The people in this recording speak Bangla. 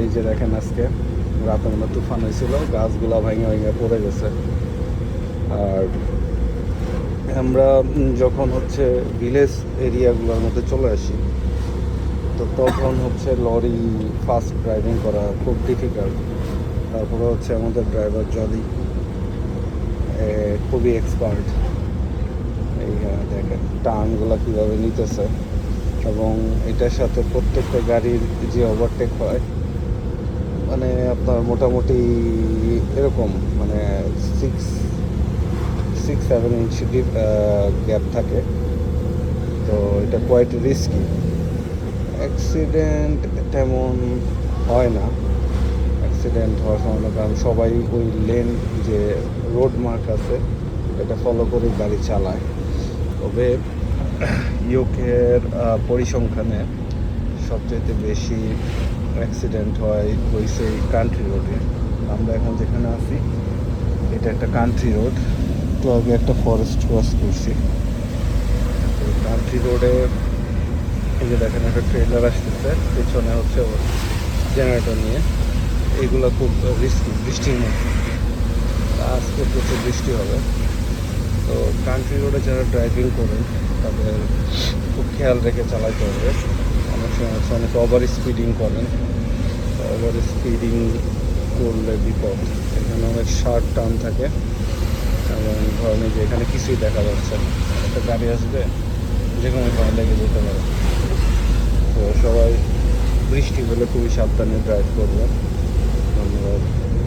এই যে দেখেন আজকে রাতে মনে তুফান হয়েছিল, গাছগুলা ভেঙে ভেঙে পড়ে গেছে। আর আমরা যখন হচ্ছে ভিলেজ এরিয়াগুলোর মধ্যে চলে আসি, তো তখন হচ্ছে লরি ফাস্ট ড্রাইভিং করা খুব ডিফিকাল্ট। তারপরে হচ্ছে আমাদের ড্রাইভার জলি খুবই এক্সপার্ট। এইখানে দেখেন টার্নগুলো কীভাবে নিতেছে, এবং এটার সাথে প্রত্যেকটা গাড়ির যে ওভারটেক হয়, মানে আপনার মোটামুটি এরকম মানে 6-7 ইঞ্চ গ্যাপ থাকে। তো এটা কোয়াইট রিস্কি। অ্যাক্সিডেন্ট তেমন হয় না, অ্যাক্সিডেন্ট হওয়ার সম্ভাবনা, কারণ সবাই ওই লেন যে রোড মার্ক আছে এটা ফলো করে গাড়ি চালায়। তবে ইউকের পরিসংখ্যানে সবচেয়ে বেশি অ্যাক্সিডেন্ট হয়েছে কান্ট্রি রোডে। আমরা এখন যেখানে আছি এটা একটা কান্ট্রি রোড, তো আগে একটা ফরেস্ট ক্রস করছি। তো কান্ট্রি রোডে এই যে দেখেন একটা ট্রেলার আসতেছে, পেছনে হচ্ছে জেনারেটর নিয়ে। এইগুলো খুব রিস্কি বৃষ্টির মধ্যে, আজকে প্রচুর বৃষ্টি হবে। তো কান্ট্রি রোডে যারা ড্রাইভিং করেন তাদের খুব খেয়াল রেখে চালাতে হবে। অনেক সময় হচ্ছে অনেকে ওভার স্পিডিং করেন, ওভার স্পিডিং করলে বিপদ। এখানে অনেক শার্ট টার্ন থাকে, এবং ধরেন যে এখানে কিছুই দেখা যাচ্ছে না, একটা গাড়ি আসবে যে কোনো সময় লেগে যেতে পারে। তো সবাই বৃষ্টি হলে খুবই সাবধানে ড্রাইভ করবে। ধন্যবাদ।